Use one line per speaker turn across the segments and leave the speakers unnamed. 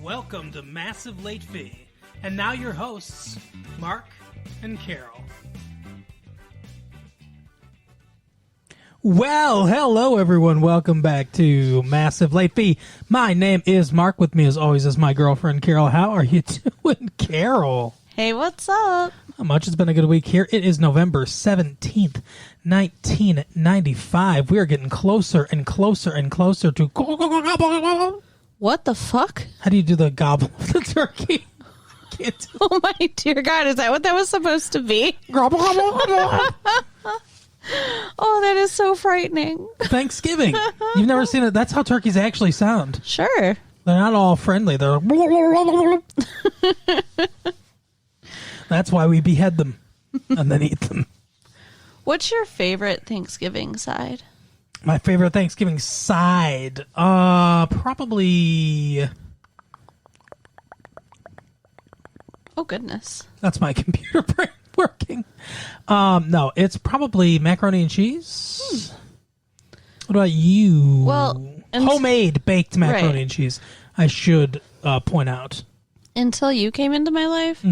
Welcome to Massive Late Fee. And now your hosts, Mark and Carol. Well, hello everyone. Welcome back to Massive Late Fee. My name is Mark. With me as always is my girlfriend, Carol. How are you doing, Carol?
Hey, what's up?
Not much. It's been a good week here. It is November 17th, 1995. We are getting closer and closer and closer to...
What the fuck?
How do you do the gobble of the turkey? Can't do
Oh my dear God, is that what that was supposed to be?
gobble, gobble, gobble.
Oh, that is so frightening.
Thanksgiving. You've never seen it. That's how turkeys actually sound.
Sure.
They're not all friendly. They're like... That's why we behead them and then eat them.
What's your favorite Thanksgiving side?
My favorite Thanksgiving side, probably.
Oh, goodness.
That's my computer brain working. No, it's probably macaroni and cheese. What about you?
Well,
homemade baked macaroni
Right.
and cheese. I should point out.
Until you came into my life,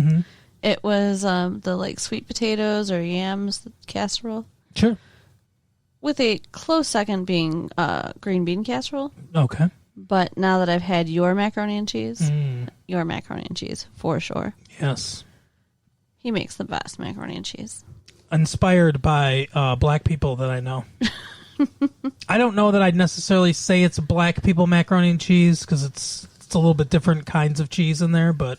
it was the like sweet potatoes or yams casserole,
Sure.
with a close second being green bean casserole.
Okay.
But now that I've had your macaroni and cheese, for sure.
Yes.
He makes the best macaroni and cheese.
Inspired by black people that I know. I don't know that I'd necessarily say it's black people macaroni and cheese because it's a little bit different kinds of cheese in there, but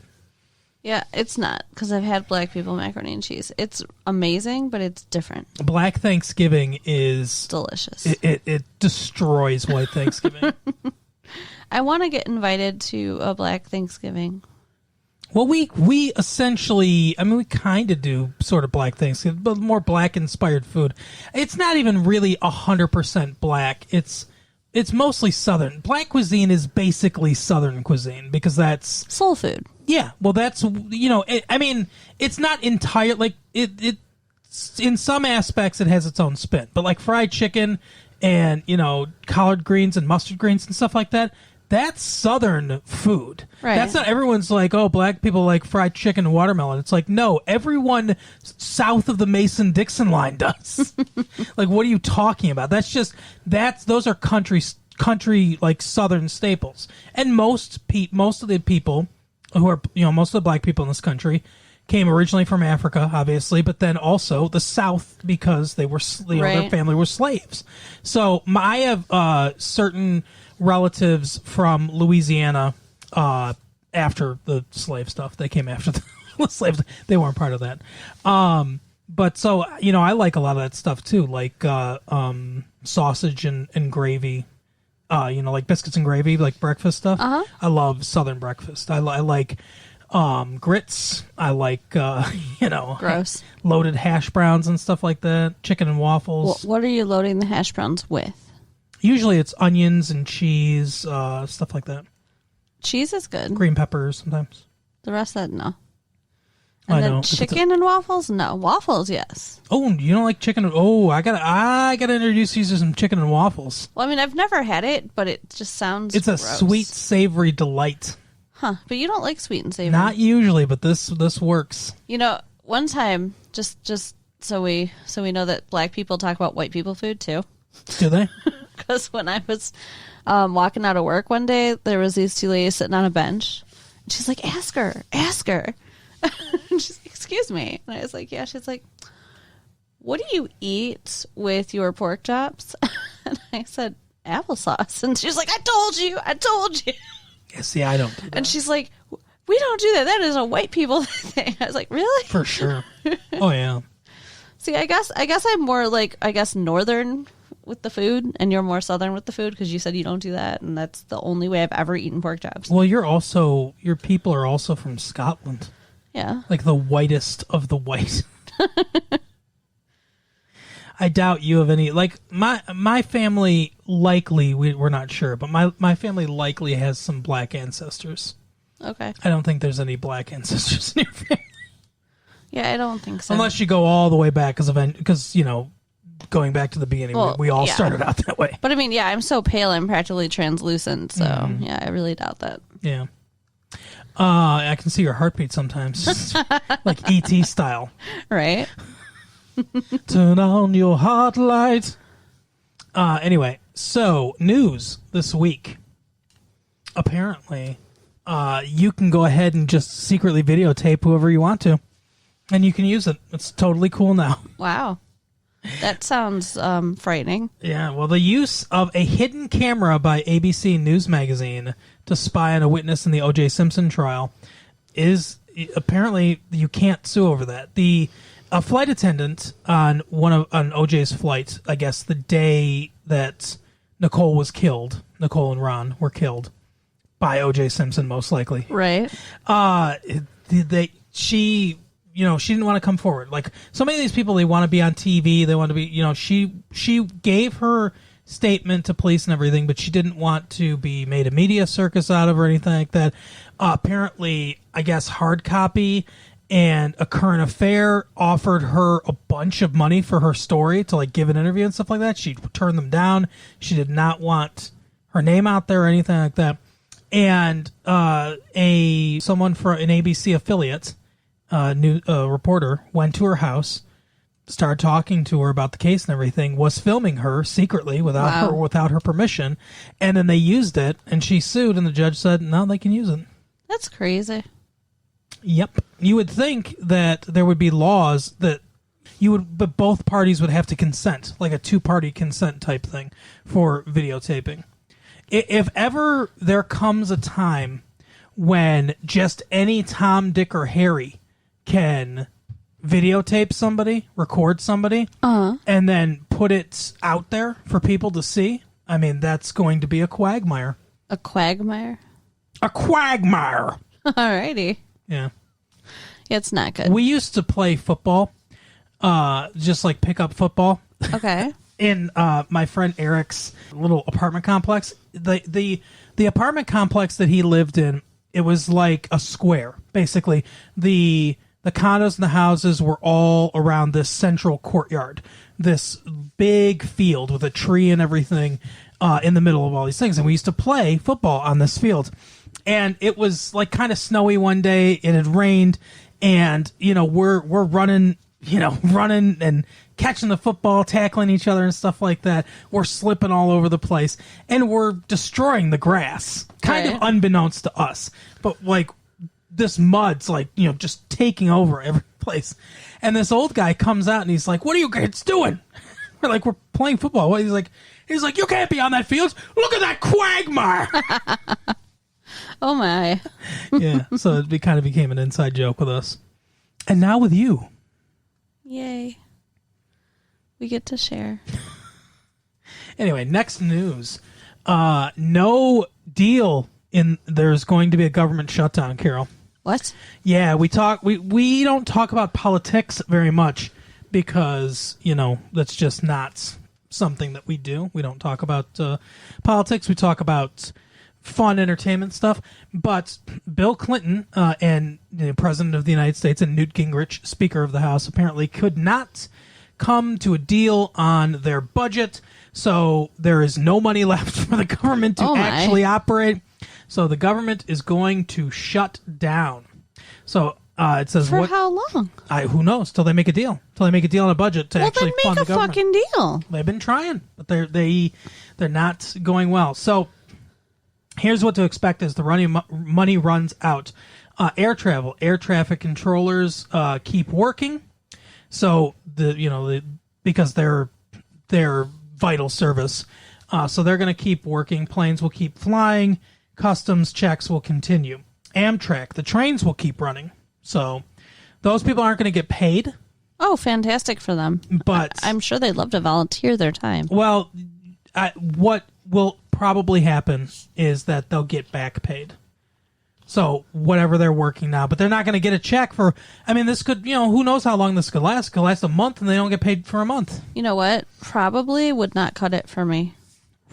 Yeah, it's not, because I've had black people macaroni and cheese. It's amazing, but it's different.
Black Thanksgiving is
Delicious.
it destroys white Thanksgiving.
I want to get invited to a black Thanksgiving.
Well, we essentially, I mean, we kind of do sort of black Thanksgiving, but more black inspired food. It's not even really 100% black. It's mostly Southern. Black cuisine is basically Southern cuisine because that's
Soul food.
yeah. Well, that's I mean, it's not entire like it. In some aspects, it has its own spin, but like fried chicken and collard greens and mustard greens and stuff like that. That's Southern food.
Right.
That's not everyone's like, oh, black people like fried chicken and watermelon. It's like, no, everyone south of the Mason-Dixon line does. Like, what are you talking about? Those are country like Southern staples. And most of the people who are, most of the black people in this country came originally from Africa, obviously, but then also the South because they were, their
Right.
family were slaves. So I have certain relatives from Louisiana after the slave stuff. They came after the slaves. They weren't part of that. But so, I like a lot of that stuff too, like sausage and gravy. Like biscuits and gravy, like breakfast stuff.
Uh-huh.
I love Southern breakfast. I like grits. I like,
Gross.
loaded hash browns and stuff like that. Chicken and waffles.
What are you loading the hash browns with?
Usually it's onions and cheese, stuff like that.
Cheese is good.
Green peppers sometimes.
The rest of that, no.
I
And then
know.
chicken and waffles? No. Waffles, yes.
Oh, you don't like chicken? Oh, I gotta introduce you to some chicken and waffles.
Well, I mean, I've never had it, but it just sounds
It's a
gross.
sweet, savory delight.
Huh. But you don't like sweet and savory.
Not usually, but this works.
One time, just so we know that black people talk about white people food too.
Do they?
Because when I was walking out of work one day, there was these two ladies sitting on a bench. And she's like, ask her. And she's like, excuse me. And I was like, yeah. She's like, what do you eat with your pork chops? And I said, applesauce. And she's like, I told you.
Yeah, see, I don't do that.
And she's like, we don't do that. That is a white people thing. I was like, really?
For sure. Oh, yeah.
See, I guess I'm more like, northern with the food, and you're more southern with the food because you said you don't do that, and that's the only way I've ever eaten pork chops.
Well, your people are also from Scotland.
Yeah.
Like the whitest of the white. I doubt you have any, like my family likely, we're not sure, but my family likely has some black ancestors.
Okay.
I don't think there's any black ancestors in your family.
Yeah, I don't think so.
Unless you go all the way back because going back to the beginning,
Well,
we all
yeah.
started out that way.
But I mean, yeah, I'm so pale, I'm practically translucent, so yeah, I really doubt that.
Yeah. I can see your heartbeat sometimes, like E.T. style.
Right?
Turn on your heart light. Anyway, so news this week. Apparently, you can go ahead and just secretly videotape whoever you want to, and you can use it. It's totally cool now.
Wow. That sounds frightening.
Yeah, well, the use of a hidden camera by ABC News Magazine to spy on a witness in the O.J. Simpson trial is apparently you can't sue over that. A flight attendant on on O.J.'s flight, I guess the day that Nicole and Ron were killed by O.J. Simpson, most likely.
Right.
She didn't want to come forward. Like so many of these people, they want to be on TV. They want to be, she gave her statement to police and everything, but she didn't want to be made a media circus out of or anything like that. Apparently, I guess Hard Copy and A Current Affair offered her a bunch of money for her story to like give an interview and stuff like that. She turned them down. She did not want her name out there or anything like that. And someone for an ABC affiliate, reporter, went to her house, started talking to her about the case and everything, was filming her secretly without her permission, and then they used it, and she sued, and the judge said, no, they can use it.
That's crazy.
Yep. You would think that there would be laws that but both parties would have to consent, like a two-party consent type thing for videotaping. If ever there comes a time when just any Tom, Dick, or Harry can videotape somebody, record somebody, and then put it out there for people to see, I mean, that's going to be a quagmire.
A quagmire?
A quagmire!
Alrighty.
Yeah.
It's not good.
We used to play football, just like pick up football.
Okay.
In my friend Eric's little apartment complex. The apartment complex that he lived in, it was like a square. Basically, the condos and the houses were all around this central courtyard, this big field with a tree and everything in the middle of all these things. And we used to play football on this field. And it was like kind of snowy one day. It had rained, and we're running and catching the football, tackling each other and stuff like that. We're slipping all over the place, and we're destroying the grass, kind of unbeknownst to us. But like this mud's like, just taking over every place. And this old guy comes out and he's like, "What are you kids doing?" We're like, "We're playing football." He's like, "You can't be on that field. Look at that quagmire."
Oh my.
Yeah, so it kind of became an inside joke with us. And now with you.
Yay. We get to share.
Anyway, next news. No deal there's going to be a government shutdown, Carol.
What?
Yeah, we don't talk about politics very much because, that's just not something that we do. We don't talk about politics. We talk about fun entertainment stuff. But Bill Clinton and the President of the United States and Newt Gingrich, Speaker of the House, apparently could not come to a deal on their budget. So there is no money left for the government to actually operate. So the government is going to shut down. So it says
for how long?
Who knows? Till they make a deal. Till they make a deal on a budget to actually fund the government.
Well, then make a fucking deal.
They've been trying, but they're not going well. So here's what to expect as the money runs out. Air travel, air traffic controllers keep working. So because they're vital service, so they're going to keep working. Planes will keep flying. Customs checks will continue. Amtrak, the trains will keep running. So those people aren't going to get paid.
Oh, fantastic for them.
But
I'm sure they'd love to volunteer their time.
Well, what will probably happen is that they'll get back paid. So whatever they're working now, but they're not going to get a check for, this could, who knows how long this could last. It could last a month and they don't get paid for a month.
You know what? Probably would not cut it for me.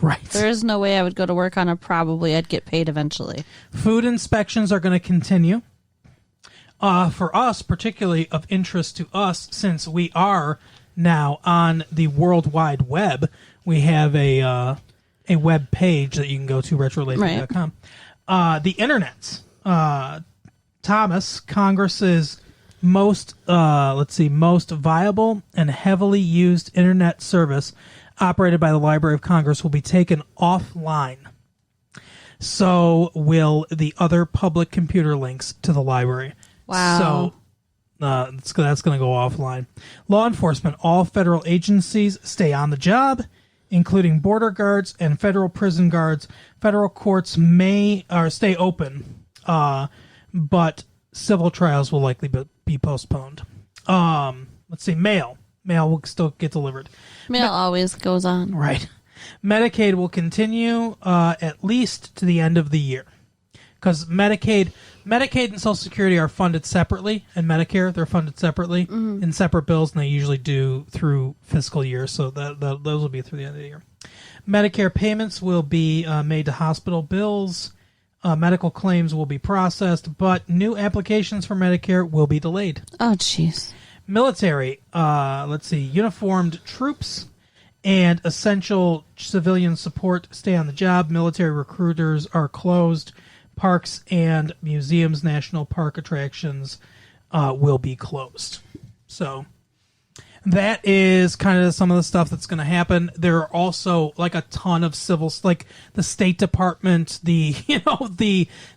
Right.
There is no way I would go to work on a probably. I'd get paid eventually.
Food inspections are going to continue. For us, particularly of interest to us, since we are now on the World Wide Web, we have a web page that you can go to, retrolation.com. The internet. Thomas, Congress's most viable and heavily used internet service operated by the Library of Congress will be taken offline. So will the other public computer links to the library.
Wow.
So that's going to go offline. Law enforcement, all federal agencies stay on the job, including border guards and federal prison guards. Federal courts may stay open, but civil trials will likely be postponed. Let's see, mail will still get delivered.
Mail always goes on.
Right. Medicaid will continue at least to the end of the year, because Medicaid and Social Security are funded separately, and Medicare, they're funded separately in separate bills, and they usually do through fiscal year, so those will be through the end of the year. Medicare payments will be made to hospital bills. Medical claims will be processed, but new applications for Medicare will be delayed.
Oh, jeez.
Military, uniformed troops and essential civilian support stay on the job. Military recruiters are closed. Parks and museums, national park attractions will be closed. So that is kind of some of the stuff that's going to happen. There are also like a ton of like the State Department, the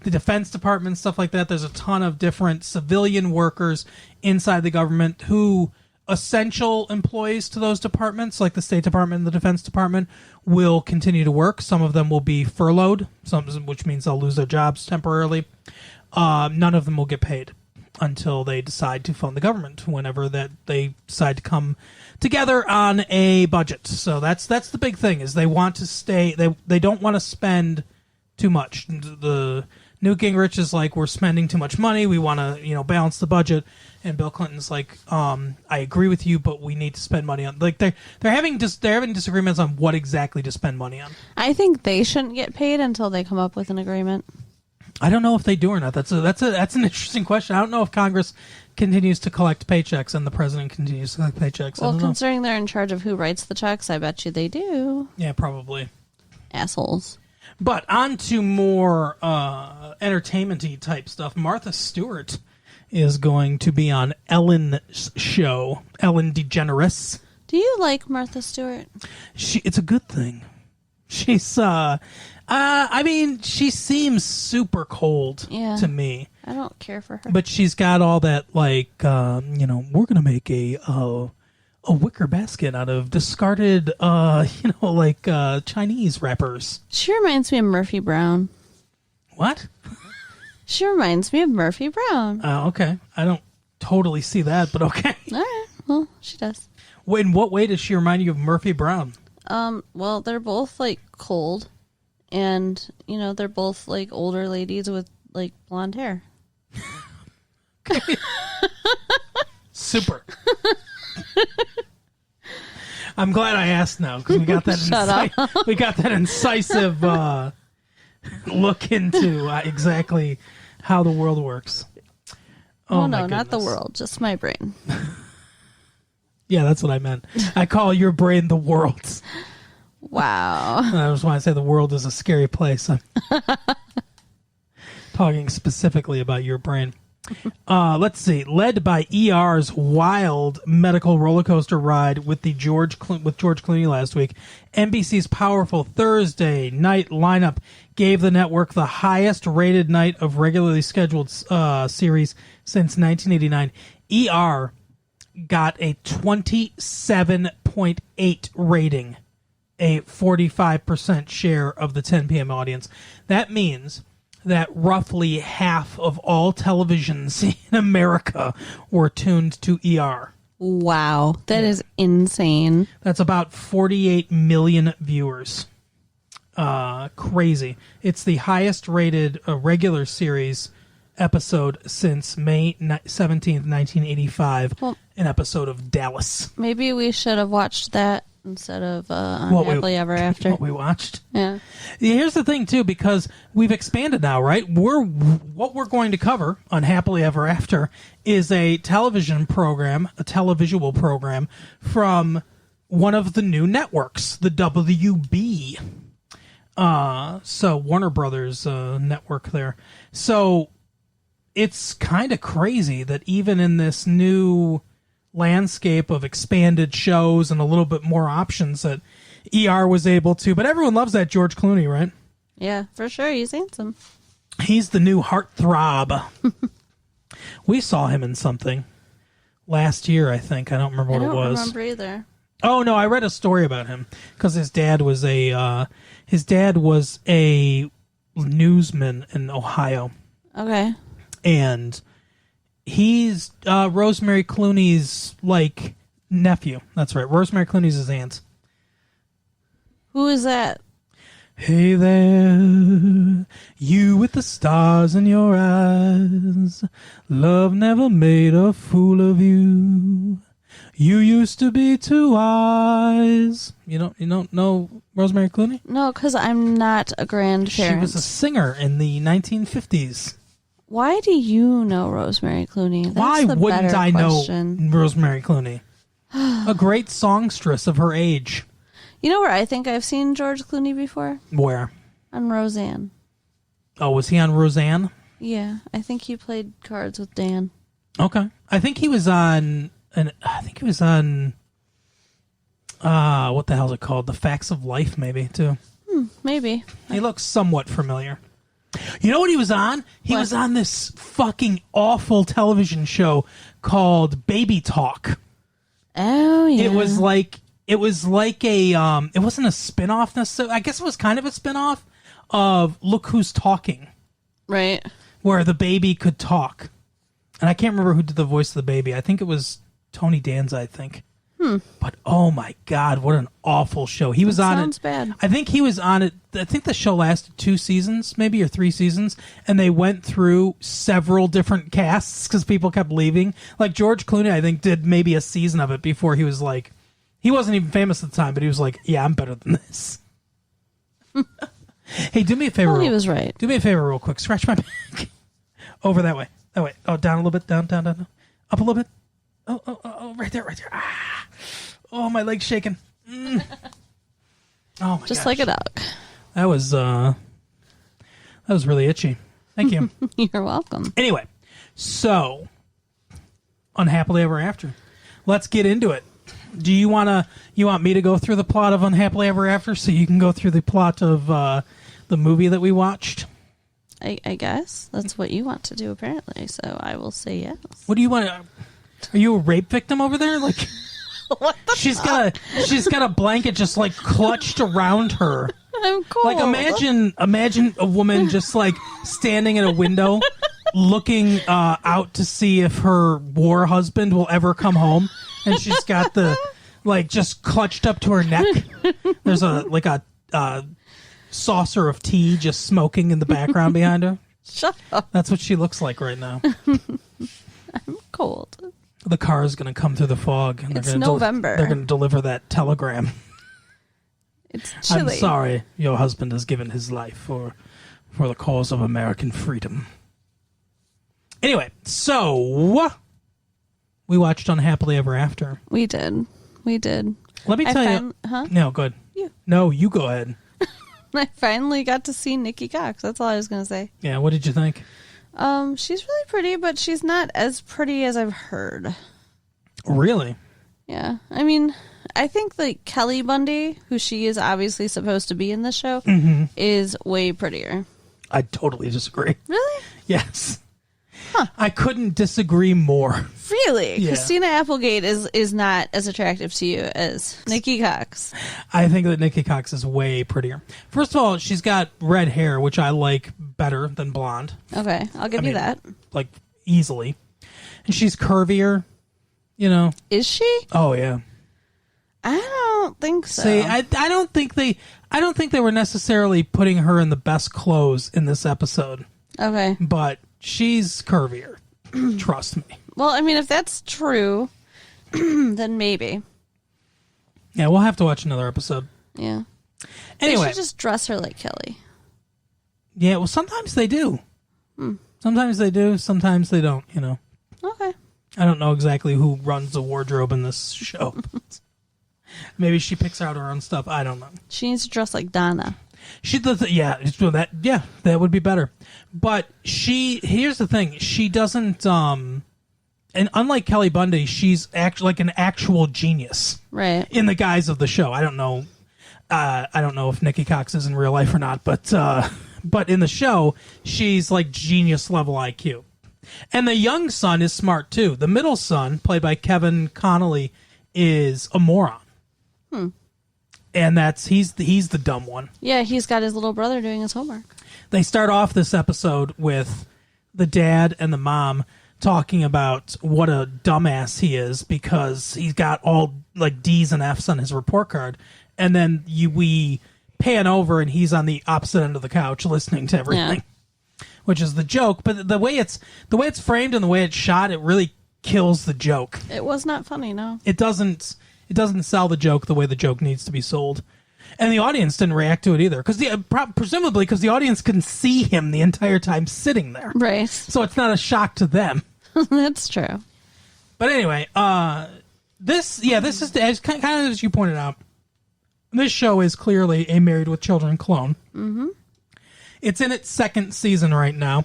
Defense Department, stuff like that. There's a ton of different civilian workers inside the government who essential employees to those departments, like the State Department and the Defense Department, will continue to work. Some of them will be furloughed, which means they'll lose their jobs temporarily. None of them will get paid until they decide to fund the government, whenever that they decide to come together on a budget. So that's the big thing, is they want to stay. They don't want to spend too much. The Newt Gingrich is like, we're spending too much money. We want to balance the budget. And Bill Clinton's like, I agree with you, but we need to spend money on. Like they're having disagreements on what exactly to spend money on.
I think they shouldn't get paid until they come up with an agreement.
I don't know if they do or not. That's an interesting question. I don't know if Congress continues to collect paychecks and the president continues to collect paychecks.
Well, considering they're in charge of who writes the checks, I bet you they do.
Yeah, probably.
Assholes.
But on to more entertainment-y type stuff. Martha Stewart is going to be on Ellen's show, Ellen DeGeneres.
Do you like Martha Stewart?
It's a good thing. She's, she seems super cold to me.
I don't care for her.
But she's got all that, like, we're going to make a wicker basket out of discarded, Chinese wrappers.
She reminds me of Murphy Brown.
What?
She reminds me of Murphy Brown.
Oh, okay. I don't totally see that, but okay.
All right. Well, she does.
In what way does she remind you of Murphy Brown?
Well, they're both, like, cold. And, they're both, like, older ladies with, like, blonde hair.
Super. I'm glad I asked now, because we got that we got that incisive look into exactly how the world works.
Oh, no, not the world, just my brain.
Yeah, that's what I meant. I call your brain the world.
Wow.
I just want to say the world is a scary place. I'm talking specifically about your brain. Let's see. Led by ER's wild medical roller coaster ride with George Clooney last week, NBC's powerful Thursday night lineup gave the network the highest rated night of regularly scheduled series since 1989. ER got a 27.8 rating, a 45% share of the 10 p.m. audience. That means that roughly half of all televisions in America were tuned to ER.
Wow, that is insane.
That's about 48 million viewers. Crazy. It's the highest rated regular series episode since May 17th, 1985, an episode of Dallas.
Maybe we should have watched that instead of Unhappily Ever After.
What we watched.
Yeah.
Here's the thing, too, because we've expanded now, right? What we're going to cover, Unhappily Ever After, is a televisual program from one of the new networks, the WB. So Warner Brothers network there. So it's kind of crazy that even in this new landscape of expanded shows and a little bit more options that ER was able to. But everyone loves that George Clooney, right?
Yeah, for sure. He's handsome.
He's the new heartthrob. We saw him in something last year, I think. I don't remember what it was.
I don't remember either.
Oh no, I read a story about him because his dad was a newsman in Ohio.
Okay.
And he's Rosemary Clooney's like nephew. That's right. Rosemary Clooney's his aunt.
Who is that?
Hey there, you with the stars in your eyes. Love never made a fool of you. You used to be too wise. You don't know Rosemary Clooney?
No, because I'm not a grandparent.
She was a singer in the 1950s.
Why do you know Rosemary Clooney? That's
Why
the
wouldn't
better
I
question.
know Rosemary Clooney? A great songstress of her age.
You know where I think I've seen George Clooney before?
Where?
On Roseanne.
Oh, was he on Roseanne?
Yeah, I think he played cards with Dan.
Okay. I think he was on... what the hell is it called? The Facts of Life, maybe, too.
Maybe.
He looks somewhat familiar. You know what he was on? He was on this fucking awful television show called Baby Talk.
Oh, yeah.
It was like a, it wasn't a spin-off necessarily. I guess it was kind of a spin-off of Look Who's Talking.
Right.
Where the baby could talk. And I can't remember who did the voice of the baby. I think it was Tony Danza, I think. But oh my God, what an awful show. He was on it.
Sounds bad.
I think he was on it. I think the show lasted 2 seasons, maybe, or 3 seasons. And they went through several different casts because people kept leaving. Like George Clooney, I think, did maybe a season of it before he was like, he wasn't even famous at the time, but he was like, yeah, I'm better than this. Hey, do me a favor.
Well, he was right.
Do me a favor real quick. Scratch my back. Over that way. That way. Oh, down a little bit. Down. Up a little bit. Oh, right there. Ah. Oh, my leg's shaking. Oh, my
Just
gosh.
like a dog.
That was really itchy. Thank you.
You're welcome.
Anyway, so Unhappily Ever After. Let's get into it. Do you want me to go through the plot of Unhappily Ever After so you can go through the plot of the movie that we watched?
I guess that's what you want to do, apparently. So I will say yes.
What do you want? Are you a rape victim over there? Like,
What the
she's got a blanket just like clutched around her.
I'm cold.
Like imagine a woman just like standing at a window looking out to see if her war husband will ever come home, and she's got the like just clutched up to her neck. There's a saucer of tea just smoking in the background behind her.
Shut up.
That's what she looks like right now.
I'm cold.
The car is going to come through the fog. And
It's November.
They're going to deliver that telegram.
It's chilly.
I'm sorry, your husband has given his life for the cause of American freedom. Anyway, so we watched Unhappily Ever After.
We did.
Let me tell you.
Huh?
No, good.
You.
No, you go ahead.
I finally got to see Nikki Cox. That's all I was going to say.
Yeah, what did you think?
She's really pretty, but she's not as pretty as I've heard.
Really?
Yeah. I mean, I think that Kelly Bundy, who she is obviously supposed to be in this show, is way prettier.
I totally disagree.
Really?
Yes. Huh. I couldn't disagree more.
Really?
Yeah.
Christina Applegate is not as attractive to you as Nikki Cox.
I think that Nikki Cox is way prettier. First of all, she's got red hair, which I like better than blonde.
Okay, I'll give you that.
Like, easily. And she's curvier, you know.
Is she?
Oh, yeah.
I don't think so.
See, I don't think they were necessarily putting her in the best clothes in this episode.
Okay.
But she's curvier. Trust me.
Well, I mean, if that's true, then maybe.
Yeah, we'll have to watch another episode.
Yeah.
Anyway.
They should just dress her like Kelly.
Yeah, well, sometimes they do. Sometimes they do, sometimes they don't, you know.
Okay.
I don't know exactly who runs the wardrobe in this show. Maybe she picks out her own stuff. I don't know.
She needs to dress like Donna.
She does, that would be better. But here's the thing, she doesn't, and unlike Kelly Bundy, she's actually like an actual genius,
Right.
in the guise of the show. I don't know if Nikki Cox is in real life or not, but in the show, she's like genius level IQ. And the young son is smart too. The middle son, played by Kevin Connolly, is a moron. And he's the dumb one.
Yeah, he's got his little brother doing his homework.
They start off this episode with the dad and the mom talking about what a dumbass he is because he's got all like D's and F's on his report card. And then we pan over and he's on the opposite end of the couch listening to everything, which is the joke. But the way it's framed and the way it's shot, it really kills the joke.
It was not funny, no.
It doesn't sell the joke the way the joke needs to be sold. And the audience didn't react to it either, because presumably because the audience couldn't see him the entire time sitting there.
Right.
So it's not a shock to them.
That's true.
But anyway, this is kind of as you pointed out. This show is clearly a Married with Children clone. Mm-hmm. It's in its second season right now.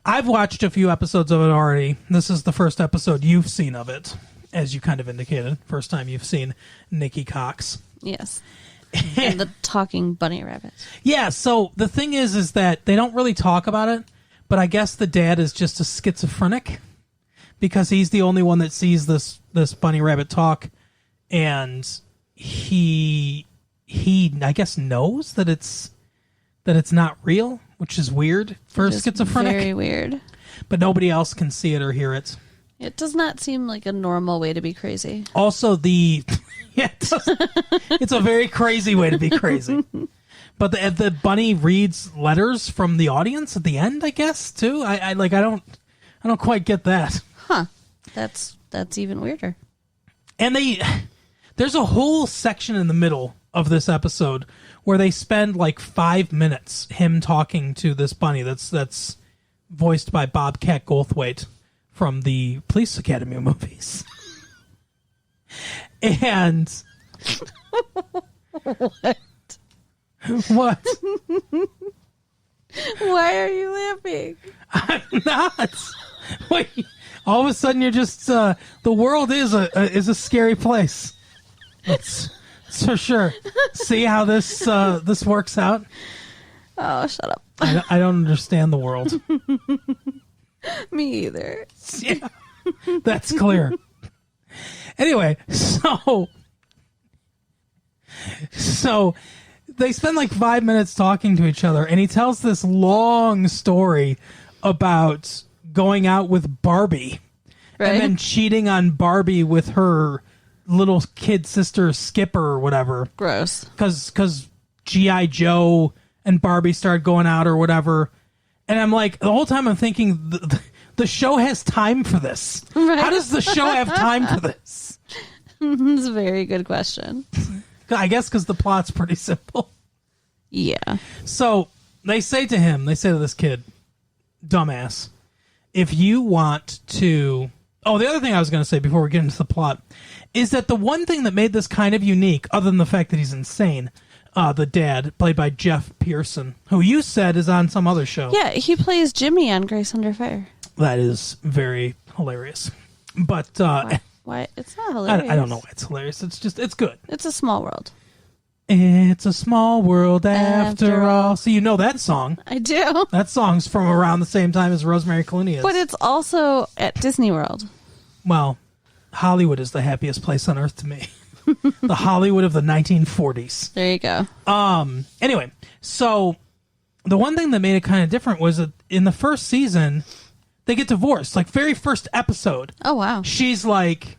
I've watched a few episodes of it already. This is the first episode you've seen of it, as you kind of indicated. First time you've seen Nikki Cox.
Yes. And the talking bunny rabbit.
Yeah, so the thing is that they don't really talk about it, but I guess the dad is just a schizophrenic because he's the only one that sees this bunny rabbit talk, and he I guess knows that it's not real, which is weird for a schizophrenic.
Very weird.
But nobody else can see it or hear it.
It does not seem like a normal way to be crazy.
Also, it's a very crazy way to be crazy. But the bunny reads letters from the audience at the end, I guess, too. I don't quite get that.
Huh. That's even weirder.
And there's a whole section in the middle of this episode where they spend like 5 minutes him talking to this bunny that's voiced by Bobcat Goldthwait from the Police Academy movies. And what?
Why are you laughing?
I'm not. Wait. All of a sudden, you're just the world is a scary place. That's for sure. See how this works out?
Oh, shut up.
I don't understand the world.
Me either.
Yeah, that's clear. Anyway, so they spend like 5 minutes talking to each other, and he tells this long story about going out with Barbie,
Right.
and then cheating on Barbie with her little kid sister Skipper or whatever.
Gross.
Because G.I. Joe and Barbie started going out or whatever. And I'm like, the whole time I'm thinking, the show has time for this.
Right.
How does the show have time for this?
That's a very good question.
I guess because the plot's pretty simple.
Yeah.
So they say to this kid, dumbass, if you want to... Oh, the other thing I was going to say before we get into the plot is that the one thing that made this kind of unique, other than the fact that he's insane, the dad, played by Jeff Pearson, who you said is on some other show.
Yeah, he plays Jimmy on Grace Under Fire.
That is very hilarious. But
Why? It's not hilarious.
I don't know why it's hilarious. It's good.
It's a small world.
It's a small world after all. So you know that song.
I do.
That song's from around the same time as Rosemary Clooney is.
But it's also at Disney World.
Well, Hollywood is the happiest place on earth to me. The Hollywood of the 1940s.
There you go.
Anyway, so the one thing that made it kind of different was that in the first season, they get divorced. Like, very first episode.
Oh, wow.
She's like,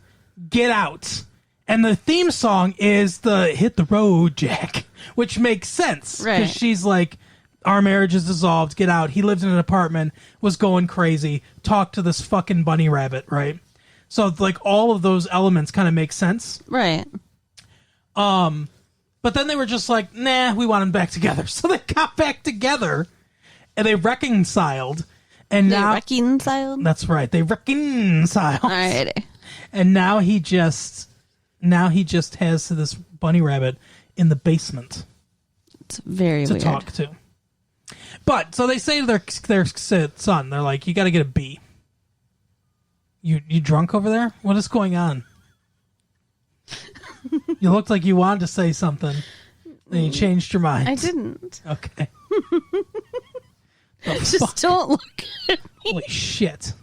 get out. And the theme song is the Hit the Road, Jack, which makes sense.
Right.
Because she's like, our marriage is dissolved, get out. He lived in an apartment, was going crazy, talked to this fucking bunny rabbit, right? So, like, all of those elements kind of make sense.
Right.
But then they were just like, nah, we want them back together. So they got back together, and they reconciled. And
They
now...
reconciled?
That's right. They reconciled.
Alrighty.
And now he just has this bunny rabbit in the basement.
It's very
to
weird.
talk to. But so they say to their son, they're like, "You got to get a B." You drunk over there? What is going on? You looked like you wanted to say something, then you changed your mind.
I didn't.
Okay.
Just don't look at me.
Holy shit!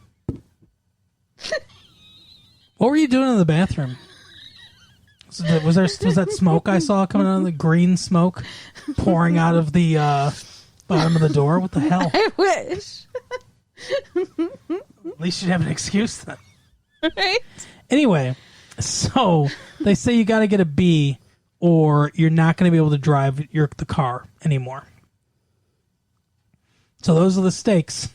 What were you doing in the bathroom? Was that smoke I saw coming out of the green smoke pouring out of the bottom of the door? What the hell?
I wish.
At least you'd have an excuse then.
Right?
Anyway, so they say you got to get a B or you're not going to be able to drive the car anymore. So those are the stakes.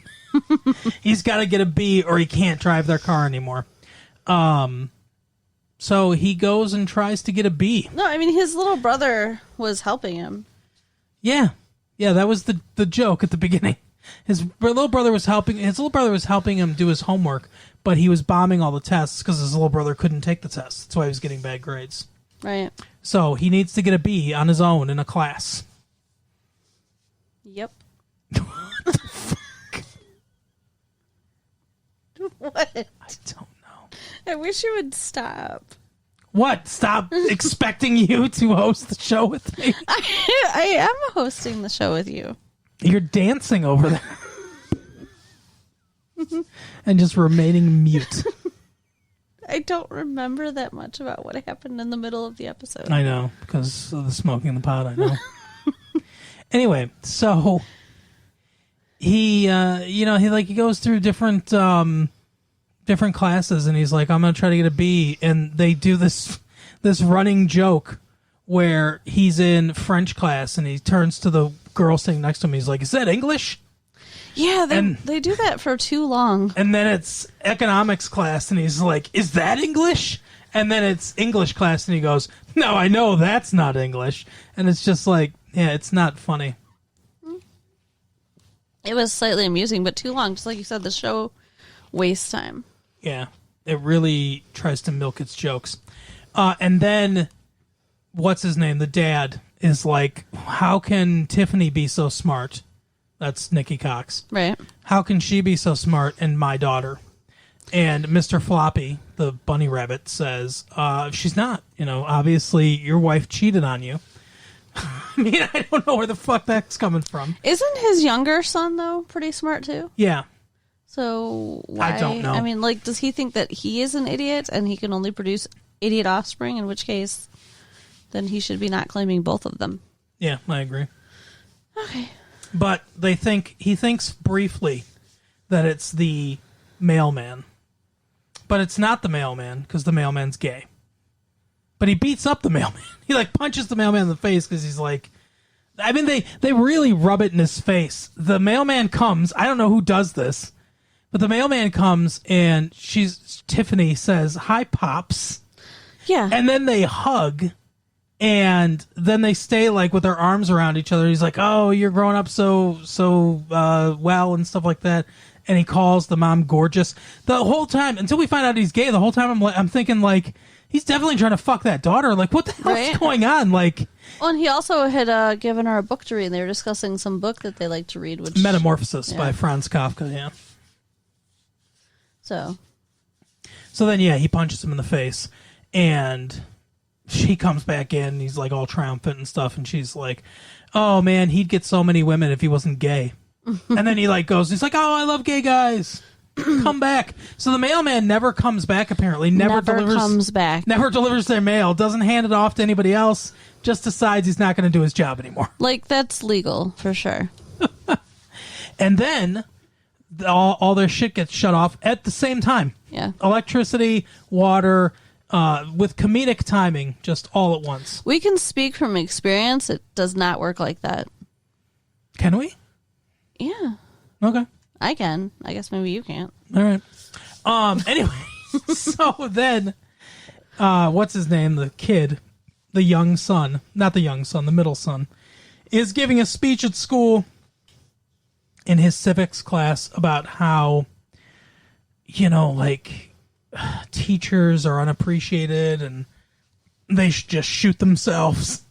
He's got to get a B or he can't drive their car anymore. So he goes and tries to get a B.
No, I mean, his little brother was helping him.
Yeah, that was the joke at the beginning. His little brother was helping him do his homework, but he was bombing all the tests because his little brother couldn't take the tests. That's why he was getting bad grades.
Right.
So he needs to get a B on his own in a class.
Yep.
What the fuck?
What?
I don't know.
I wish you would stop.
What? Stop expecting you to host the show with me.
I am hosting the show with you.
You're dancing over there. And just remaining mute.
I don't remember that much about what happened in the middle of the episode.
I know, because of the smoking in the pot, I know. Anyway, so he goes through different classes, and he's like, I'm going to try to get a B, and they do this running joke where he's in French class, and he turns to the girl sitting next to him, he's like, is that English?
Yeah, they do that for too long.
And then it's economics class, and he's like, is that English? And then it's English class, and he goes, no, I know that's not English. And it's just like, yeah, it's not funny.
It was slightly amusing, but too long. Just like you said, the show wastes time.
Yeah, it really tries to milk its jokes. And then, what's his name? The dad is like, how can Tiffany be so smart? That's Nikki Cox.
Right.
How can she be so smart and my daughter? And Mr. Floppy, the bunny rabbit, says, she's not. Obviously your wife cheated on you. I mean, I don't know where the fuck that's coming from.
Isn't his younger son, though, pretty smart, too?
Yeah.
So why?
I don't know.
I mean, like, does he think that he is an idiot and he can only produce idiot offspring, in which case then he should be not claiming both of them?
Yeah, I agree.
Okay.
But he thinks briefly that it's the mailman. But it's not the mailman, because the mailman's gay. But he beats up the mailman. He, punches the mailman in the face because he's like... I mean, they really rub it in his face. The mailman comes. I don't know who does this. But the mailman comes, and Tiffany says, hi, Pops.
Yeah.
And then they hug... And then they stay with their arms around each other. He's like, "Oh, you're growing up so well," and stuff like that. And he calls the mom gorgeous. The whole time until we find out he's gay. The whole time I'm thinking he's definitely trying to fuck that daughter. What the hell's going on?
Well, and he also had given her a book to read. And they were discussing some book that they like to read, which
Metamorphosis by Franz Kafka. Yeah.
So
then he punches him in the face, and she comes back in, and he's all triumphant and stuff, and she's like, oh man, he'd get so many women if he wasn't gay. And then he goes, he's like, oh, I love gay guys. Come back. So the mailman never comes back, apparently. Never
comes back.
Never delivers their mail, doesn't hand it off to anybody else, just decides he's not going to do his job anymore.
That's legal, for sure.
And then all their shit gets shut off at the same time.
Yeah.
Electricity, water, with comedic timing, just all at once.
We can speak from experience. It does not work like that.
Can we?
Yeah.
Okay.
I can. I guess maybe you can't.
All right. Anyway, so then, what's his name? The kid, the young son, not the young son, the middle son, is giving a speech at school in his civics class about how, teachers are unappreciated and they should just shoot themselves.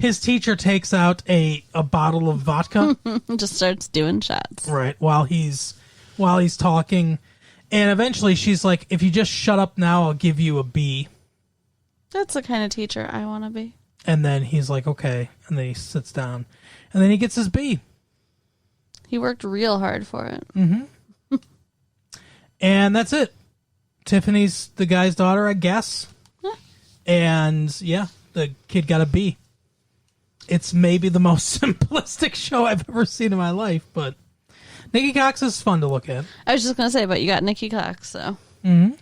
his teacher takes out a bottle of vodka.
Just starts doing shots.
Right, while he's talking. And eventually she's like, if you just shut up now, I'll give you a B.
That's the kind of teacher I want to be.
And then he's like, okay. And then he sits down. And then he gets his B.
He worked real hard for it.
Mm-hmm. And that's it. Tiffany's the guy's daughter, I guess. Huh. And, yeah, the kid got a B. It's maybe the most simplistic show I've ever seen in my life, but Nikki Cox is fun to look at.
I was just going to say, but you got Nikki Cox, so.
Mm-hmm.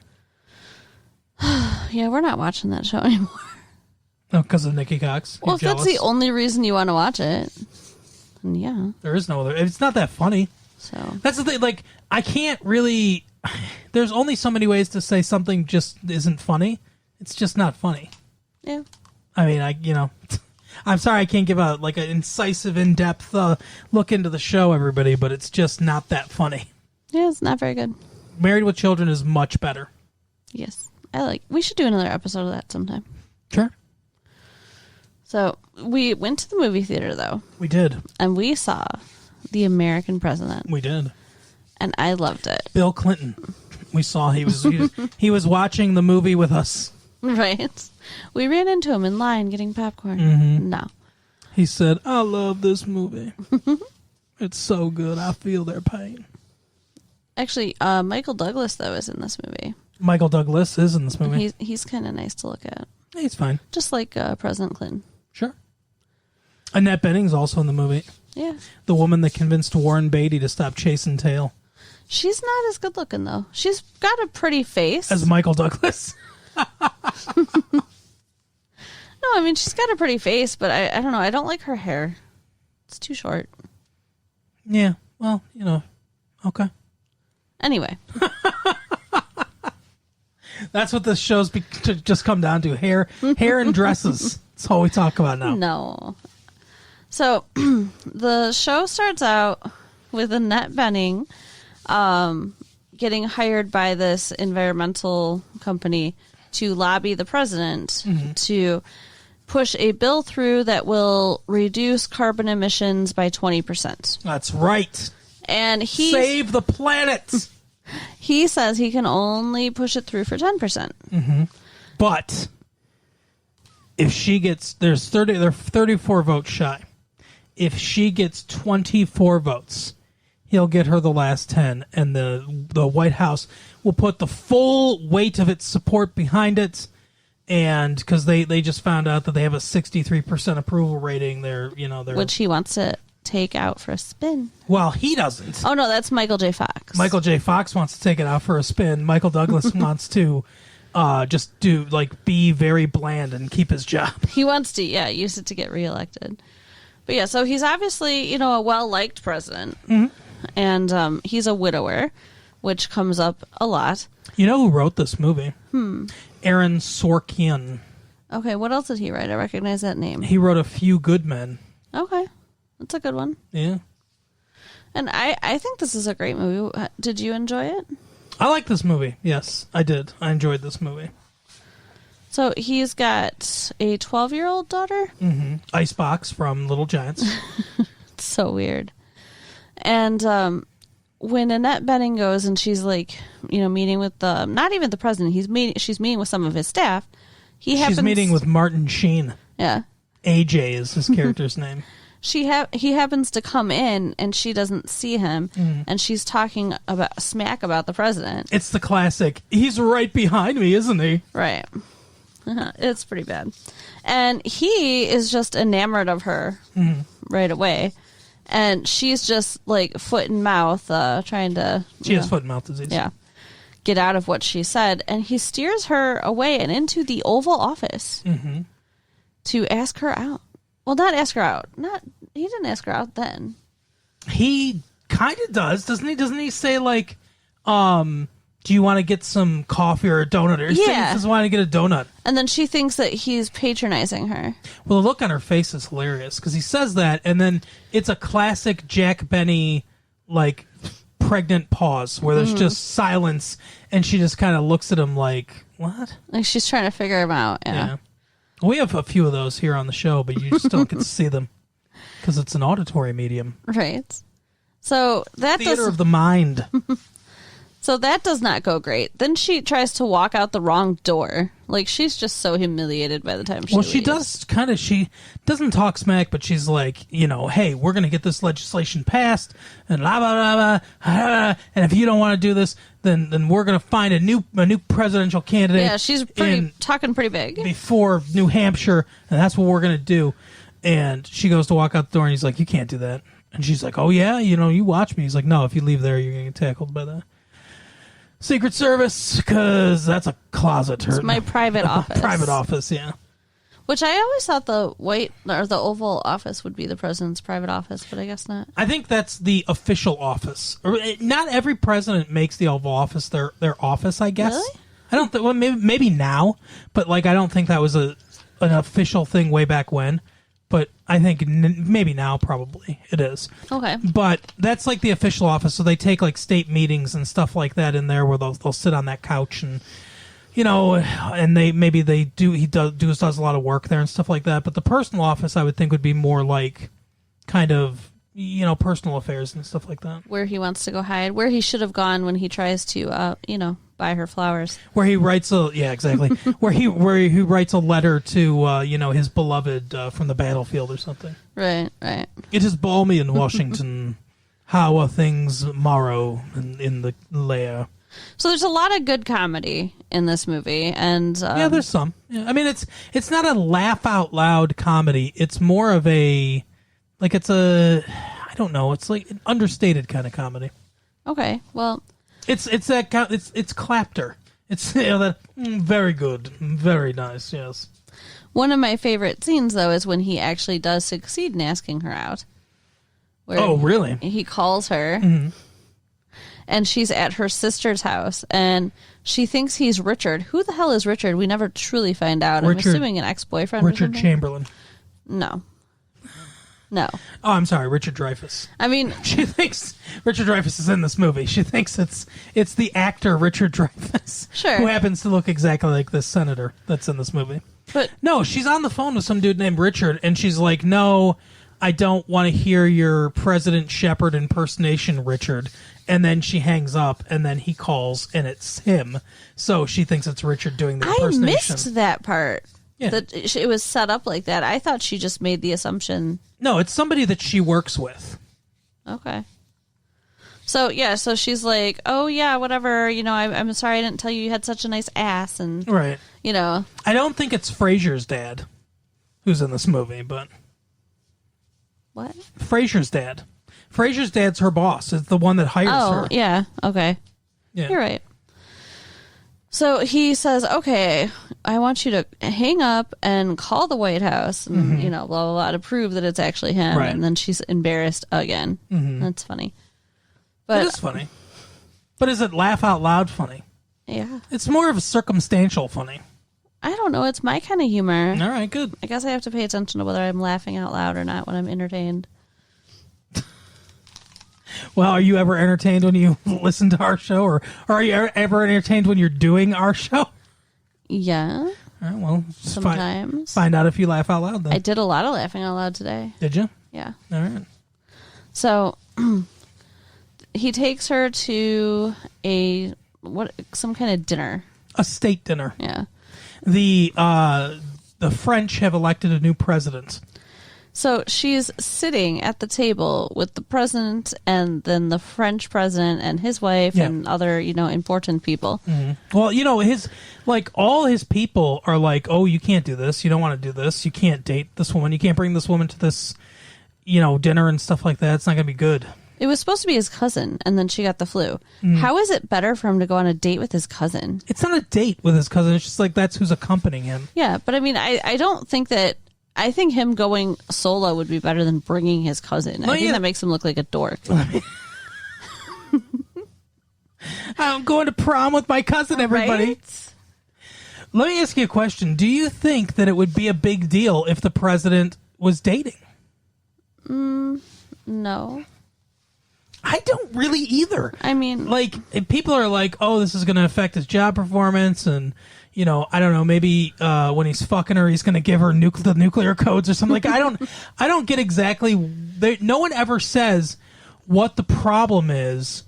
Yeah, we're not watching that show anymore.
No, because of Nikki Cox.
Well, if that's the only reason you want to watch it, then yeah.
There is no other. It's not that funny.
So
that's the thing. Like, I can't really. There's only so many ways to say something just isn't funny. It's just not funny.
Yeah.
I mean, I'm sorry I can't give an incisive, in-depth look into the show, everybody, but it's just not that funny.
Yeah, it's not very good.
Married with Children is much better.
Yes. We should do another episode of that sometime.
Sure.
So, we went to the movie theater, though.
We did.
And we saw The American President.
We did.
And I loved it.
Bill Clinton. We saw he was watching the movie with us.
Right. We ran into him in line getting popcorn.
Mm-hmm.
No.
He said, I love this movie. It's so good. I feel their pain.
Actually, Michael Douglas, though, is in this movie.
Michael Douglas is in this movie.
He's kind of nice to look at.
He's fine.
Just like President Clinton.
Sure. Annette Bening's also in the movie.
Yeah.
The woman that convinced Warren Beatty to stop chasing tail.
She's not as good looking, though. She's got a pretty face.
As Michael Douglas.
No, I mean, she's got a pretty face, but I don't know. I don't like her hair. It's too short.
Yeah. Well, okay.
Anyway.
That's what this show's just come down to. Hair and dresses. That's all we talk about now.
No. So, the show starts out with Annette Bening getting hired by this environmental company to lobby the president to push a bill through that will reduce carbon emissions by 20%.
That's right.
And
save the planet.
He says he can only push it through for 10%.
Mm-hmm. But if she gets, they're 34 votes shy. If she gets 24 votes, he'll get her the last 10, and the White House will put the full weight of its support behind it. And because they just found out that they have a 63% approval rating, they're
which he wants to take out for a spin.
Well, he doesn't.
Oh no, that's Michael J. Fox.
Michael J. Fox wants to take it out for a spin. Michael Douglas wants to just be very bland and keep his job.
He wants to, use it to get reelected. But yeah, so he's obviously, a well-liked president. Mm-hmm. And he's a widower, which comes up a lot.
You know who wrote this movie? Aaron Sorkin.
Okay, what else did he write? I recognize that name.
He wrote A Few Good Men.
Okay, that's a good one.
Yeah.
And I think this is a great movie. Did you enjoy it?
I like this movie. Yes, I did. I enjoyed this movie.
So he's got a 12-year-old daughter?
Mm-hmm. Icebox from Little Giants.
It's so weird. And when Annette Bening goes and she's meeting with not even the president, she's meeting with some of his staff. She's
meeting with Martin Sheen.
Yeah.
AJ is his character's name.
He happens to come in and she doesn't see him, and she's talking smack about the president.
It's the classic, he's right behind me, isn't he?
Right. It's pretty bad. And he is just enamored of her right away. And she's just foot and mouth trying to...
She has foot and mouth disease.
Yeah. Get out of what she said. And he steers her away and into the Oval Office to ask her out. Well, not ask her out. He didn't ask her out then. He
kind of does, doesn't he? Doesn't he say do you want to get some coffee or a donut? Or he says, want to get a donut.
And then she thinks that he's patronizing her.
Well, the look on her face is hilarious because he says that, and then it's a classic Jack Benny pregnant pause where there's just silence, and she just kind of looks at him like, what?
She's trying to figure him out. Yeah.
We have a few of those here on the show, but you just don't get to see them because it's an auditory medium.
Right. So that
Theater of the mind.
So that does not go great. Then she tries to walk out the wrong door. Like, she's just so humiliated by the time she leaves.
She does kind of, she doesn't talk smack, but she's like, hey, we're going to get this legislation passed, and blah, blah, blah, blah, and if you don't want to do this, then we're going to find a new presidential candidate.
Yeah, she's talking pretty big.
Before New Hampshire, and that's what we're going to do. And she goes to walk out the door, and he's like, you can't do that. And she's like, oh, yeah? You watch me. He's like, no, if you leave there, you're going to get tackled by the Secret Service, because that's a closet.
It's my private office.
Private office, yeah.
Which I always thought the white or the Oval Office would be the president's private office, but I guess not.
I think that's the official office. Not every president makes the Oval Office their office, I guess.
Really?
I don't think. Well, maybe now, but I don't think that was an official thing way back when. But I think maybe now, probably it is.
Okay.
But that's the official office, so they take state meetings and stuff like that in there, where they'll sit on that couch and and he does a lot of work there and stuff like that. But the personal office, I would think, would be more kind of personal affairs and stuff like that.
Where he wants to go hide, where he should have gone when he tries to buy her flowers.
Where he writes exactly. where he writes a letter to his beloved from the battlefield or something.
Right.
It is balmy in Washington. How are things morrow in the lair?
So there's a lot of good comedy in this movie, and
there's some. Yeah, I mean, it's not a laugh out loud comedy. It's more of a it's a, I don't know. It's an understated kind of comedy.
Okay, well.
It's clapter. It's very good, very nice. Yes.
One of my favorite scenes, though, is when he actually does succeed in asking her out.
Oh, really?
He calls her, and she's at her sister's house, and she thinks he's Richard. Who the hell is Richard? We never truly find out. I'm assuming an ex-boyfriend.
Richard Chamberlain.
No. Oh,
I'm sorry, Richard Dreyfuss.
I mean,
she thinks Richard Dreyfuss is in this movie. She thinks it's the actor Richard Dreyfuss,
sure,
who happens to look exactly like this senator that's in this movie.
But
no, she's on the phone with some dude named Richard, and she's like, "No, I don't want to hear your President Shepard impersonation, Richard." And then she hangs up, and then he calls, and it's him. So she thinks it's Richard doing the impersonation.
I missed that part. Yeah. That it was set up like that. I thought she just made the assumption.
No, it's somebody that she works with.
Okay. So, so she's like, oh, yeah, whatever. I'm sorry I didn't tell you had such a nice ass. And,
right. I don't think it's Frasier's dad who's in this movie, but.
What?
Frasier's dad. Frasier's dad's her boss. It's the one that hires her.
Oh, yeah. Okay.
Yeah.
You're right. So he says, okay, I want you to hang up and call the White House and, blah, blah, blah, to prove that it's actually him.
Right.
And then she's embarrassed again. That's funny. But
it is funny. But is it laugh out loud funny?
Yeah.
It's more of a circumstantial funny.
I don't know. It's my kind of humor.
All right, good.
I guess I have to pay attention to whether I'm laughing out loud or not when I'm entertained.
Well, are you ever entertained when you listen to our show, or are you ever entertained when you're doing our show?
Yeah.
All right, well,
sometimes.
Find out if you laugh out loud then.
I did a lot of laughing out loud today.
Did you?
Yeah.
All right.
So he takes her to some kind of dinner.
A state dinner.
Yeah.
The French have elected a new president.
So she's sitting at the table with the president and then the French president and his wife and other, important people.
Mm-hmm. Well, all his people are like, oh, you can't do this. You don't want to do this. You can't date this woman. You can't bring this woman to this, dinner and stuff like that. It's not going to be good.
It was supposed to be his cousin, and then she got the flu. How is it better for him to go on a date with his cousin?
It's not a date with his cousin. It's just that's who's accompanying him.
Yeah, but I mean, I don't think that... I think him going solo would be better than bringing his cousin. I think that makes him look like a dork.
I'm going to prom with my cousin, everybody.
Right?
Let me ask you a question. Do you think that it would be a big deal if the president was dating?
No.
I don't really either.
I mean,
like, people are like, oh, this is going to affect his job performance, and I don't know, maybe when he's fucking her, he's going to give her the nuclear codes or something. Like, I don't get exactly. No one ever says what the problem is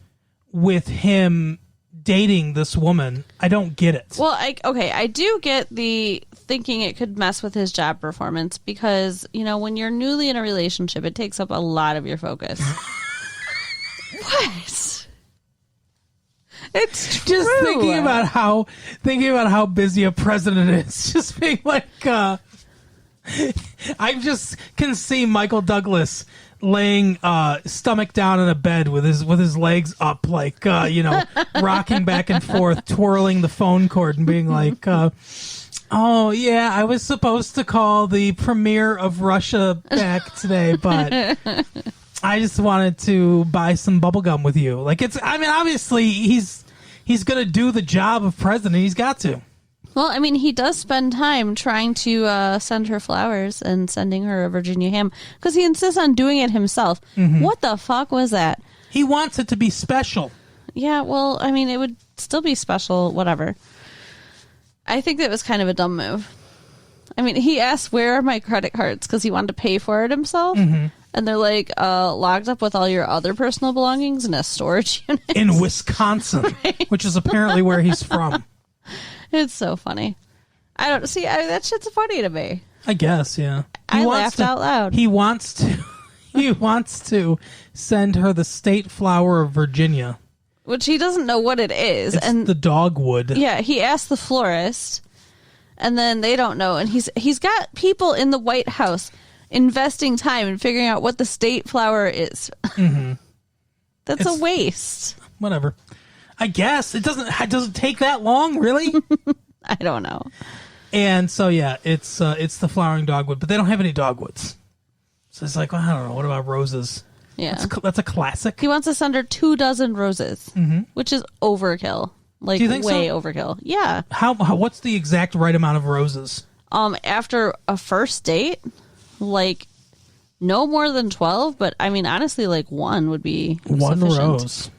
with him dating this woman. I don't get it.
Well, I do get the thinking it could mess with his job performance because, when you're newly in a relationship, it takes up a lot of your focus. What? It's true.
Just thinking about how busy a president is. Just being like, I just can see Michael Douglas laying stomach down in a bed with his legs up, like rocking back and forth, twirling the phone cord, and being like, "Oh yeah, I was supposed to call the premier of Russia back today, but I just wanted to buy some bubblegum with you." Like, obviously he's gonna do the job of president. He's got to.
Well, he does spend time trying to send her flowers and sending her a Virginia ham because he insists on doing it himself. Mm-hmm. What the fuck was that?
He wants it to be special.
Yeah, well, it would still be special, whatever. I think that was kind of a dumb move. He asked, where are my credit cards? Because he wanted to pay for it himself. Mm-hmm. And they're like, locked up with all your other personal belongings in a storage unit.
In Wisconsin, right? Which is apparently where he's from.
It's so funny. I don't see that shit's funny to me.
I guess, yeah.
I laughed out loud.
He wants to send her the state flower of Virginia,
which he doesn't know what it is.
It's the dogwood.
Yeah, he asked the florist, and then they don't know. And he's got people in the White House investing time in figuring out what the state flower is. Mm-hmm. It's a waste.
Whatever. I guess it doesn't take that long, really.
I don't know.
And so yeah, it's the flowering dogwood, but they don't have any dogwoods. So it's like, well, I don't know. What about roses?
Yeah,
that's a classic.
He wants to send her 24 roses, mm-hmm. which is overkill. Like,
do you think
way
so?
Overkill. Yeah.
How? What's the exact right amount of roses?
After a first date, like no more than 12. But honestly, like one would be
one
sufficient.
Rose.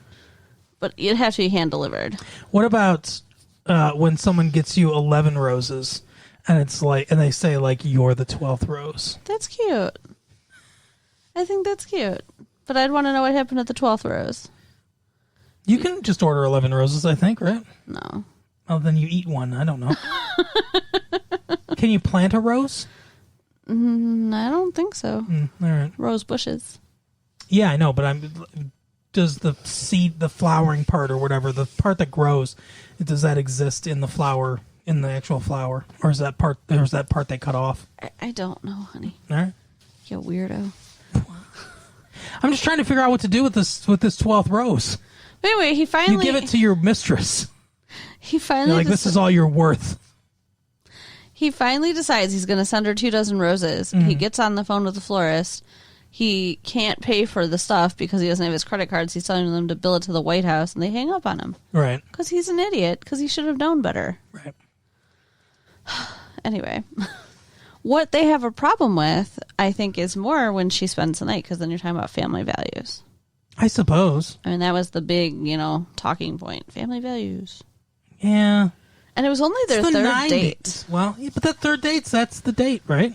But it'd have to be hand delivered.
What about when someone gets you 11 roses, and it's like, and they say like you're the 12th rose?
That's cute. I think that's cute. But I'd want to know what happened at the 12th rose.
You can just order 11 roses, I think, right?
No.
Oh, then you eat one. I don't know. Can you plant a rose?
I don't think so.
All right.
Rose bushes.
Yeah, I know, but does the seed, the flowering part or whatever, the part that grows, does that exist in the flower, in the actual flower? Or is that part they cut off?
I don't know, honey.
All right.
You weirdo.
I'm just trying to figure out what to do with this 12th rose.
But anyway, he finally...
You give it to your mistress.
He finally...
You're like, this is all you're worth.
He finally decides he's going to send her 24 roses. Mm-hmm. He gets on the phone with the florist. He can't pay for the stuff because he doesn't have his credit cards. He's telling them to bill it to the White House, and they hang up on him.
Right.
Because he's an idiot, because he should have known better.
Right.
Anyway, what they have a problem with, I think, is more when she spends the night, because then you're talking about family values.
I suppose.
That was the big, talking point. Family values.
Yeah.
And it was only their third date.
Well, yeah, but that third that's the date, right?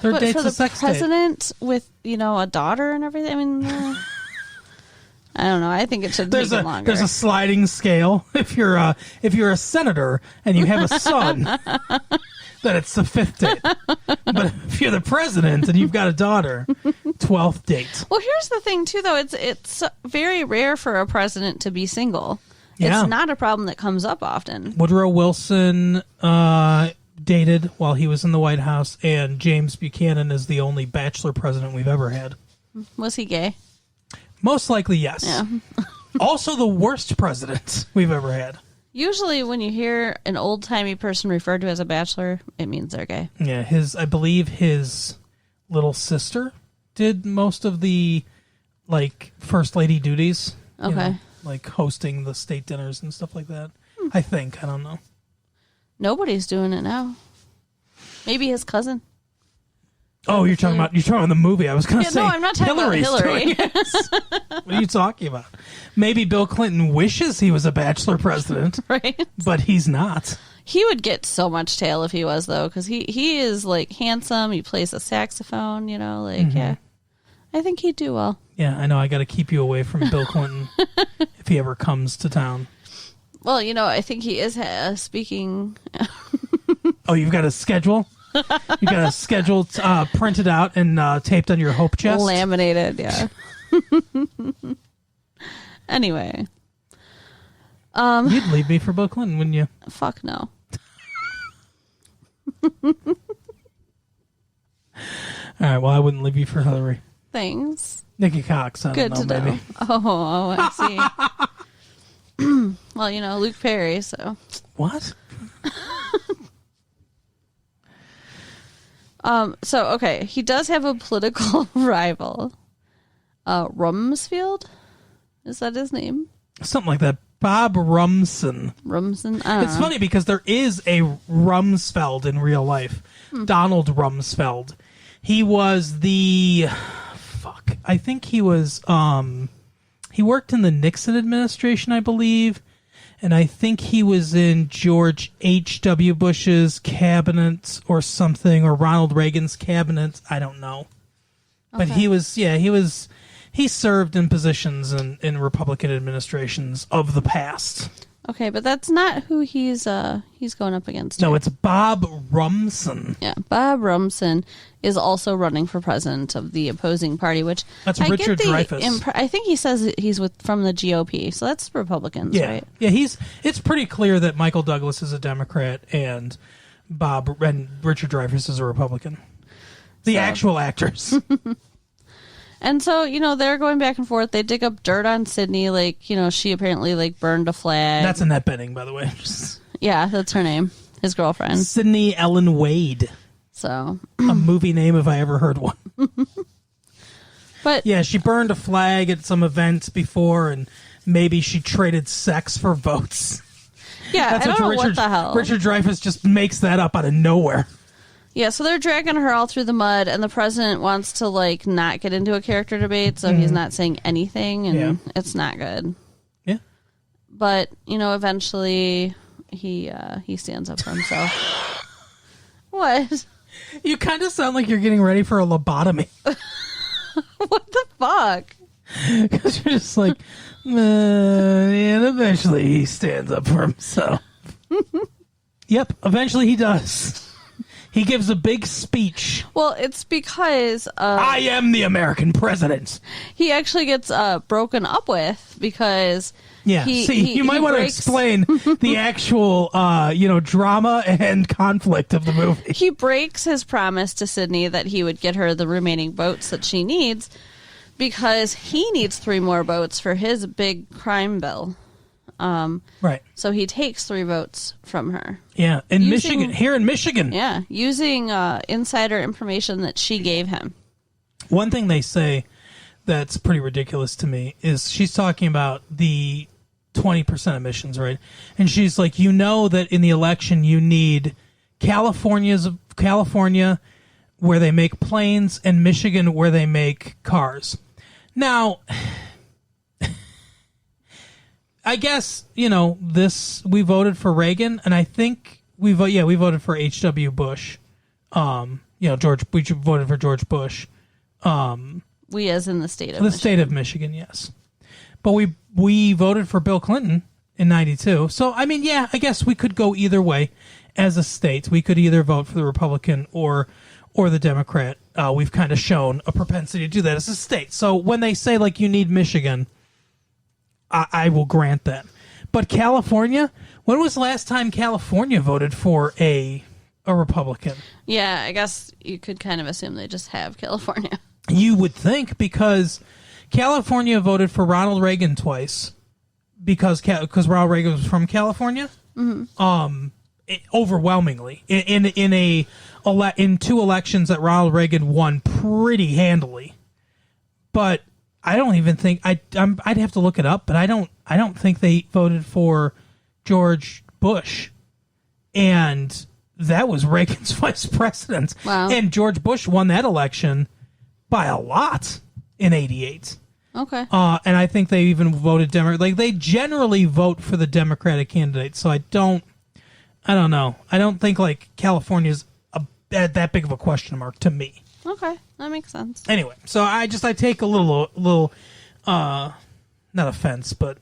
Third date's a sex date.
For the president with, a daughter and everything, I don't know. I think it should take longer.
There's a sliding scale. If you're a senator and you have a son, then it's the 5th date. But if you're the president and you've got a daughter, 12th date.
Well, here's the thing, too, though. It's very rare for a president to be single.
Yeah.
It's not a problem that comes up often.
Woodrow Wilson dated while he was in the White House, and James Buchanan is the only bachelor president we've ever had.
Was he gay?
Most likely, yes.
Yeah.
Also the worst president we've ever had.
Usually when you hear an old-timey person referred to as a bachelor, it means they're gay.
Yeah, I believe his little sister did most of the, first lady duties.
Okay.
Like hosting the state dinners and stuff like that. I think. I don't know.
Nobody's doing it now. Maybe his cousin.
Oh, you're talking about the movie. I was going to say
no, I'm not talking about Hillary.
doing it. What are you talking about? Maybe Bill Clinton wishes he was a bachelor president,
Right?
but he's not.
He would get so much tail if he was, though, because he is, like, handsome. He plays a saxophone, you know, like, yeah. I think he'd do well.
Yeah, I know. I got to keep you away from Bill Clinton if he ever comes to town.
Well, you know, I think he is speaking.
Oh, you've got a schedule? You got a schedule printed out and taped on your hope chest?
Laminated, yeah. Anyway.
You'd leave me for Bill Clinton, wouldn't you?
Fuck no.
All right, well, I wouldn't leave you for Hillary.
Thanks.
Nikki Cox, I
Good
don't know,
to
maybe.
know. Oh, I see. Well, you know, Luke Perry, so.
What?
So, okay, he does have a political rival. Rumsfeld? Is that his name?
Something like that. Bob Rumson.
Rumson? I don't
It's
know.
funny because there is a Rumsfeld in real life. Donald Rumsfeld. He was I think he was, he worked in the Nixon administration, I believe. And I think he was in George H.W. Bush's cabinet or something, or Ronald Reagan's cabinet. I don't know. But he served in positions in Republican administrations of the past.
Okay, but that's not who he's going up against.
No,
here.
it's Bob Rumson.
Yeah, Bob Rumson is also running for president of the opposing party, which
That's
I
Richard
get
Dreyfuss.
I think he says he's from the GOP, so that's Republicans,
Yeah,
right?
yeah. It's pretty clear that Michael Douglas is a Democrat and Richard Dreyfuss is a Republican. The actual actors.
And so, you know, they're going back and forth. They dig up dirt on Sydney, like, you know, she apparently like burned a flag.
That's Annette Bening, by the way.
Yeah, that's her name. His girlfriend.
Sydney Ellen Wade.
So,
A movie name if I ever heard one.
but
Yeah, she burned a flag at some event before, and maybe she traded sex for votes.
yeah, I don't know what the hell.
Richard Dreyfuss just makes that up out of nowhere.
Yeah, so they're dragging her all through the mud, and the president wants to like not get into a character debate, so he's not saying anything, and it's not good.
Yeah.
But you know, eventually he stands up for himself. What?
You kind of sound like you're getting ready for a lobotomy.
What the fuck?
Because you're just like, and eventually he stands up for himself. Yep, eventually he does. He gives a big speech.
Well, it's because
I am the American president.
he actually gets broken up with because
Yeah, you might want to explain the actual, drama and conflict of the movie.
he breaks his promise to Sydney that he would get her the remaining votes that she needs because he needs 3 more votes for his big crime bill.
Right.
So he takes 3 votes from her.
Yeah, here in Michigan.
Yeah, using insider information that she gave him.
One thing they say that's pretty ridiculous to me is she's talking about the 20% emissions, right? And she's like, you know that in the election you need California where they make planes and Michigan where they make cars. Now, I guess, we voted for Reagan, and I think we voted for H.W. Bush. We voted for George Bush.
We as in the state of
The
Michigan.
state of Michigan, yes. But we voted for Bill Clinton in 92. So, I mean, yeah, I guess we could go either way as a state. We could either vote for the Republican or the Democrat. We've kind of shown a propensity to do that as a state. So when they say, like, you need Michigan, I will grant that. But California, when was the last time California voted for a Republican?
Yeah, I guess you could kind of assume they just have California.
You would think, because California voted for Ronald Reagan twice because Ronald Reagan was from California. Mm-hmm. Overwhelmingly in 2 elections that Ronald Reagan won pretty handily. But I don't even think I'd have to look it up, but I don't think they voted for George Bush, and that was Reagan's vice president.
Wow.
And George Bush won that election by a lot in 88.
Okay.
And I think they even voted Democrat. Like, they generally vote for the Democratic candidate. So I don't know. I don't think, like, California's that big of a question mark to me.
Okay. That makes sense.
Anyway, so I take a little, not offense, but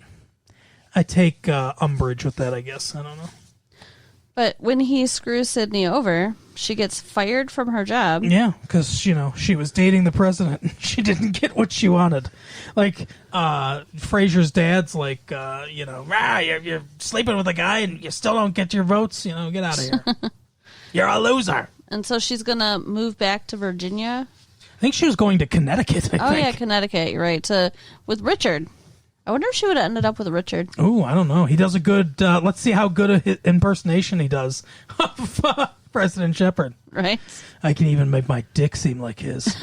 I take umbrage with that, I guess. I don't know.
But when he screws Sydney over, she gets fired from her job.
Yeah, because, she was dating the president. She didn't get what she wanted. Like, Fraser's dad's like, you're sleeping with a guy and you still don't get your votes. Get out of here. You're a loser.
And so she's going to move back to Virginia.
I think she was going to Connecticut, I think.
Yeah, Connecticut. You're right. With Richard. I wonder if she would have ended up with Richard.
Oh, I don't know. He does a good, let's see how good a impersonation he does of President Shepard.
Right.
I can even make my dick seem like his.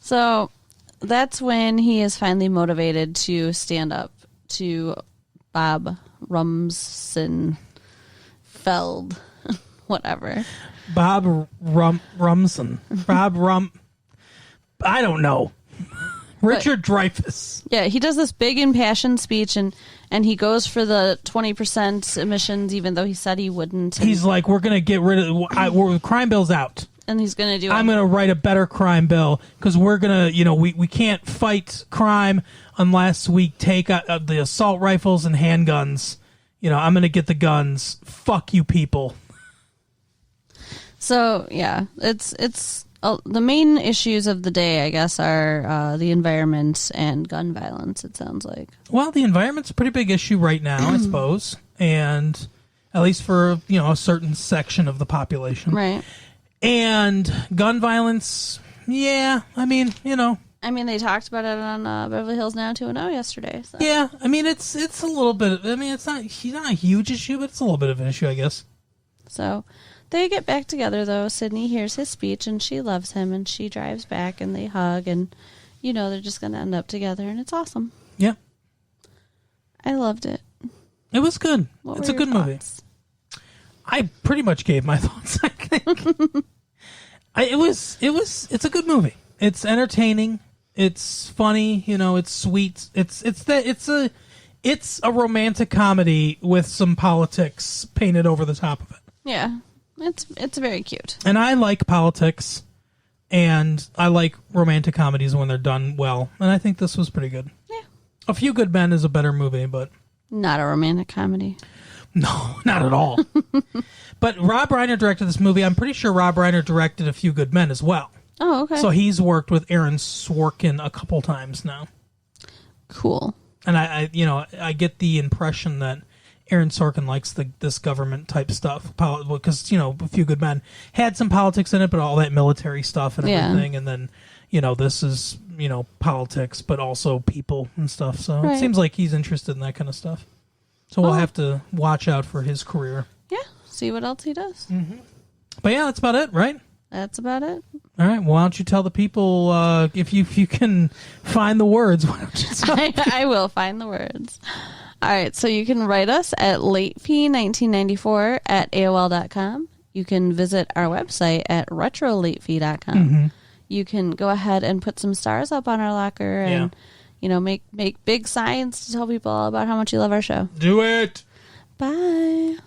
So that's when he is finally motivated to stand up to Bob Rumsfeld, whatever.
Bob Rumson. I don't know. Richard Dreyfuss.
Yeah, he does this big impassioned speech, and he goes for the 20% emissions, even though he said he wouldn't.
He's like, we're going to get rid of crime bill's out.
And he's going to do
I'm going to write a better crime bill because we're going to, we can't fight crime unless we take the assault rifles and handguns. I'm going to get the guns. Fuck you people.
So, yeah, it's the main issues of the day, I guess, are the environment and gun violence, it sounds like. Well,
the environment's a pretty big issue right now, I suppose, and at least for, a certain section of the population.
Right.
And gun violence, yeah,
they talked about it on Beverly Hills 90210 yesterday. So.
Yeah, it's a little bit, it's not a huge issue, but it's a little bit of an issue, I guess.
So they get back together, though. Sydney hears his speech, and she loves him, and she drives back, and they hug, and, they're just going to end up together, and it's awesome.
Yeah.
I loved it.
It was good.
It's
a good movie. I pretty much gave my thoughts, I think. It's a good movie. It's entertaining. It's funny, it's sweet. It's a romantic comedy with some politics painted over the top of it.
Yeah. It's very cute.
And I like politics, and I like romantic comedies when they're done well. And I think this was pretty good.
Yeah.
A Few Good Men is a better movie, but...
Not a romantic comedy.
No, not at all. But Rob Reiner directed this movie. I'm pretty sure Rob Reiner directed A Few Good Men as well.
Oh, okay.
So he's worked with Aaron Sorkin a couple times now.
Cool.
And I get the impression that Aaron Sorkin likes this government type stuff because A Few Good Men had some politics in it, but all that military stuff and everything, and then this is politics, but also people and stuff. So It seems like he's interested in that kind of stuff. So we'll have to watch out for his career.
Yeah, see what else he does.
Mm-hmm. But yeah, that's about it, right?
That's about it.
All right. Well, why don't you tell the people if you can find the words? Why don't you tell
I will find the words. All right. So you can write us at latefee1994 at AOL.com. You can visit our website at retrolatefee.com.
Mm-hmm.
You can go ahead and put some stars up on our locker and, make big signs to tell people all about how much you love our show.
Do it.
Bye.